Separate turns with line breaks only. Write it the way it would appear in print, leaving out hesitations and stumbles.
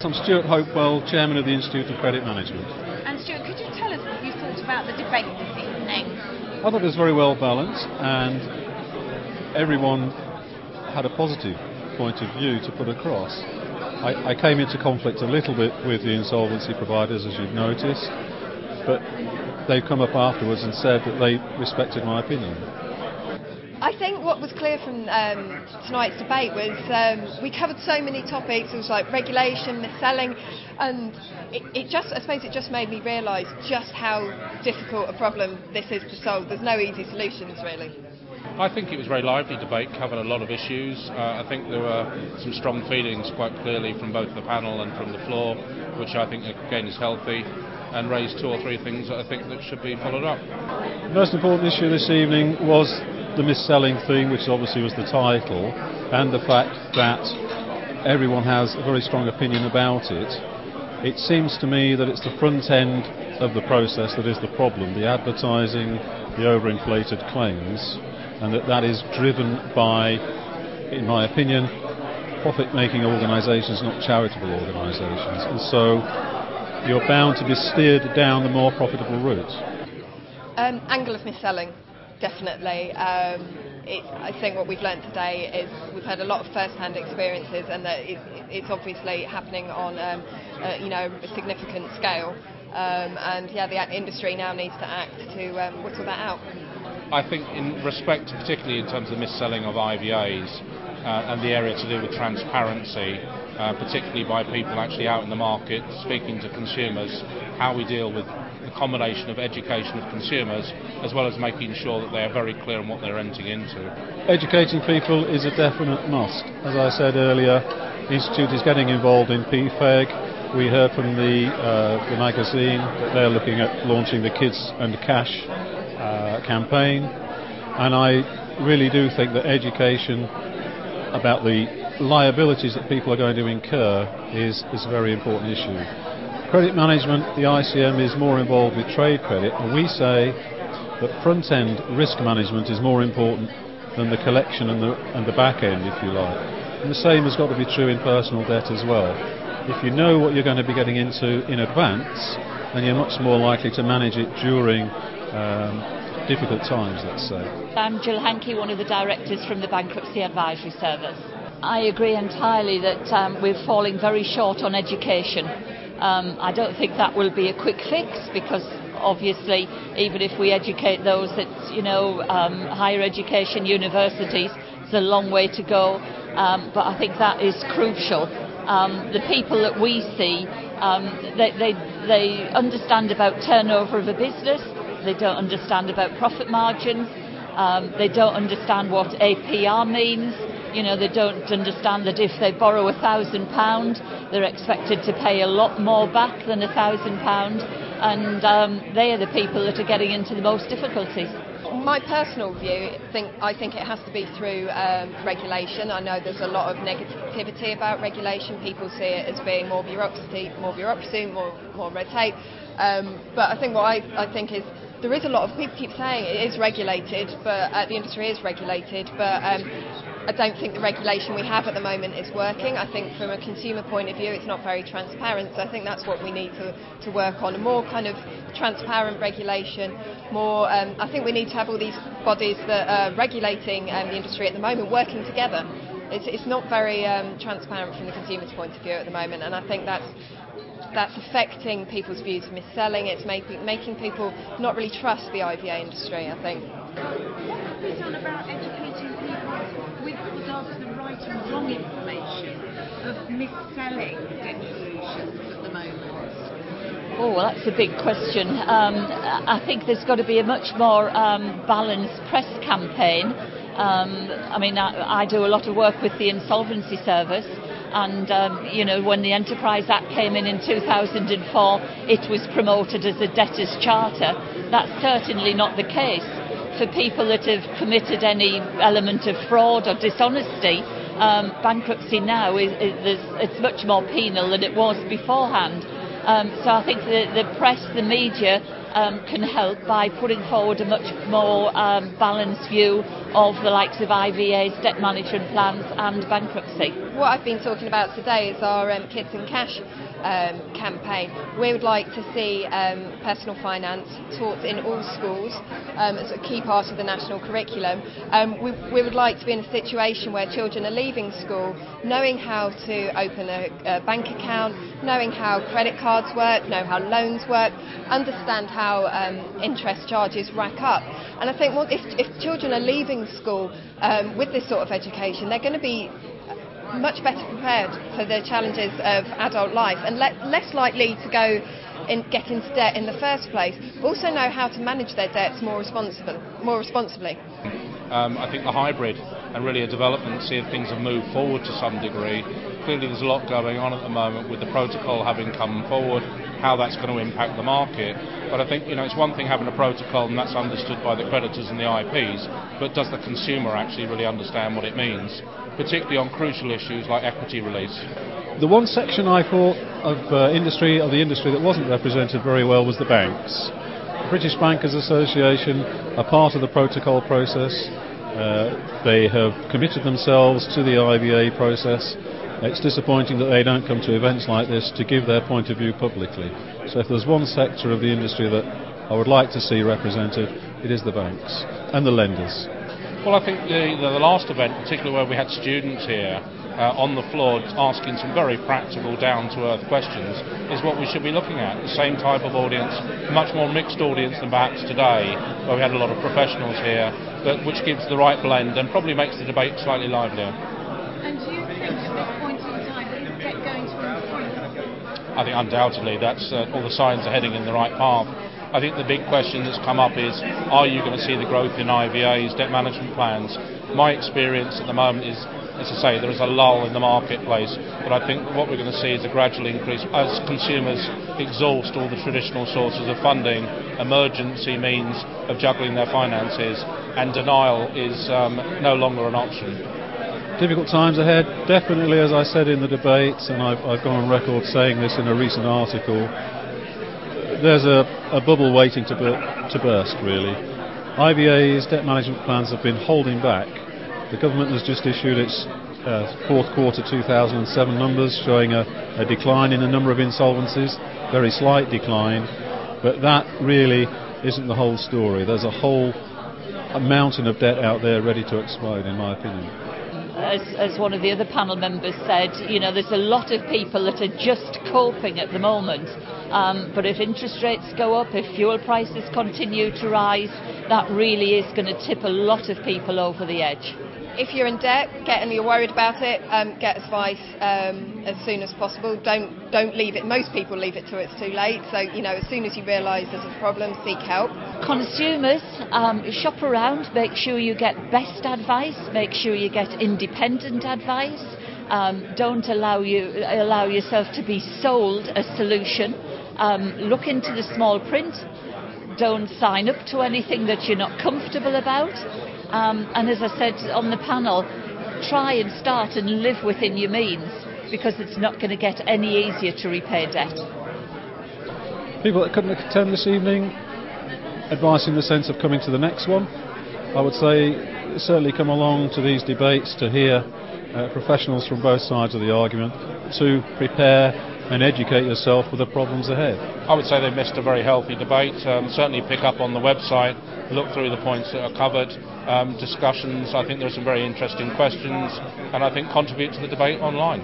I'm Stuart Hopewell, Chairman of the Institute of Credit Management.
And Stuart, could you tell us what you thought about the debate this evening?
I thought it was very well balanced and everyone had a positive point of view to put across. I came into conflict a little bit with the insolvency providers, as you've noticed, but they've come up afterwards and said that they respected my opinion.
I think what was clear from tonight's debate was we covered so many topics. It was like regulation, mis-selling, and I suppose it just made me realise just how difficult a problem this is to solve. There's no easy solutions, really.
I think it was a very lively debate, covered a lot of issues. I think there were some strong feelings quite clearly from both the panel and from the floor, which I think again is healthy, and raised two or three things that I think that should be followed up.
The most important issue this evening was the mis-selling thing, which obviously was the title, and the fact that everyone has a very strong opinion about it. It seems to me that it's the front end of the process that is the problem, the advertising, the overinflated claims, and that is driven by, in my opinion, profit-making organisations, not charitable organisations. And so you're bound to be steered down the more profitable route.
Angle of mis-selling, definitely. I think what we've learned today is we've had a lot of first-hand experiences, and that it's obviously happening on a significant scale. The industry now needs to act to whittle that out.
I think in respect, particularly in terms of mis-selling of IVAs and the area to do with transparency, particularly by people actually out in the market speaking to consumers, how we deal with the combination of education of consumers as well as making sure that they are very clear on what they're entering into.
Educating people is a definite must. As I said earlier, the Institute is getting involved in PFEG. We heard from the magazine that they're looking at launching the Kids and Cash campaign, and I really do think that education about the liabilities that people are going to incur is a very important issue. Credit management, the ICM, is more involved with trade credit, and we say that front-end risk management is more important than the collection and the back end, if you like. And the same has got to be true in personal debt as well. If you know what you're going to be getting into in advance, then you're much more likely to manage it during difficult times, let's say.
I'm Jill Hankey, one of the directors from the Bankruptcy Advisory Service. I agree entirely that we're falling very short on education. I don't think that will be a quick fix, because obviously even if we educate those at higher education, universities, it's a long way to go, but I think that is crucial. The people that we see, they understand about turnover of a business. They don't understand about profit margins. They don't understand what APR means. They don't understand that if they borrow £1,000, they're expected to pay a lot more back than £1,000, and they are the people that are getting into the most difficulties.
My personal view, I think it has to be through regulation. I know there's a lot of negativity about regulation. People see it as being more bureaucracy, more red tape. But I think what I think is there is a lot of people keep saying it is regulated, but the industry is regulated, but I don't think the regulation we have at the moment is working. I think from a consumer point of view it's not very transparent, so I think that's what we need to work on, a more kind of transparent regulation, more I think we need to have all these bodies that are regulating the industry at the moment working together. It's not very transparent from the consumer's point of view at the moment, and I think that's affecting people's views of mis-selling. It's making people not really trust the IVA industry, I think.
What can be done about educating people with regards to the right and wrong information of mis-selling debt solutions at the moment?
Oh, well, that's a big question. I think there's got to be a much more balanced press campaign. I do a lot of work with the Insolvency Service, and when the Enterprise Act came in 2004, it was promoted as a debtors charter. That's certainly not the case. For people that have committed any element of fraud or dishonesty, bankruptcy now it's much more penal than it was beforehand. So I think the press, the media, can help by putting forward a much more balanced view of the likes of IVAs, debt management plans and bankruptcy.
What I've been talking about today is our Kids in Cash campaign. We would like to see personal finance taught in all schools as a key part of the national curriculum. We would like to be in a situation where children are leaving school knowing how to open a bank account, knowing how credit cards work, know how loans work, understand how interest charges rack up. And I think if children are leaving school with this sort of education, they're going to be much better prepared for the challenges of adult life and less likely to get into debt in the first place, but also know how to manage their debts more responsibly.
I think the hybrid and really a development, see if things have moved forward to some degree. Clearly there's a lot going on at the moment with the protocol having come forward, how that's going to impact the market. But I think it's one thing having a protocol and that's understood by the creditors and the IPs, but does the consumer actually really understand what it means, particularly on crucial issues like equity release?
The one section I thought of the industry that wasn't represented very well was the banks. The British Bankers Association are part of the protocol process. They have committed themselves to the IVA process. It's disappointing that they don't come to events like this to give their point of view publicly. So if there's one sector of the industry that I would like to see represented, it is the banks and the lenders.
Well, I think the last event, particularly where we had students here on the floor asking some very practical, down-to-earth questions, is what we should be looking at. The same type of audience, much more mixed audience than perhaps today, where we had a lot of professionals here, but which gives the right blend and probably makes the debate slightly livelier.
And do you think at this point in time is debt going to improve?
I think undoubtedly that's all the signs are heading in the right path. I think the big question that's come up is, are you going to see the growth in IVAs, debt management plans? My experience at the moment is, as I say, there is a lull in the marketplace, but I think what we're going to see is a gradual increase as consumers exhaust all the traditional sources of funding, emergency means of juggling their finances, and denial is no longer an option.
Difficult times ahead, definitely, as I said in the debates, and I've gone on record saying this in a recent article. There's a bubble waiting to burst, really. IVAs, debt management plans, have been holding back. The government has just issued its fourth quarter 2007 numbers showing a decline in the number of insolvencies, very slight decline, but that really isn't the whole story. There's a whole mountain of debt out there ready to explode, in my opinion.
As one of the other panel members said, there's a lot of people that are just coping at the moment. But if interest rates go up, if fuel prices continue to rise, that really is going to tip a lot of people over the edge.
If you're in debt, and you're worried about it, get advice as soon as possible. Don't leave it. Most people leave it till it's too late. So as soon as you realise there's a problem, seek help.
Consumers, shop around. Make sure you get best advice. Make sure you get independent advice. Don't allow yourself to be sold a solution. Look into the small print. Don't sign up to anything that you're not comfortable about. And as I said on the panel, try and start and live within your means, because it's not going to get any easier to repay debt.
People that couldn't attend this evening, advice in the sense of coming to the next one. I would say certainly come along to these debates to hear professionals from both sides of the argument, to prepare and educate yourself for the problems ahead.
I would say they've missed a very healthy debate. Certainly pick up on the website, look through the points that are covered, discussions. I think there are some very interesting questions, and I think contribute to the debate online.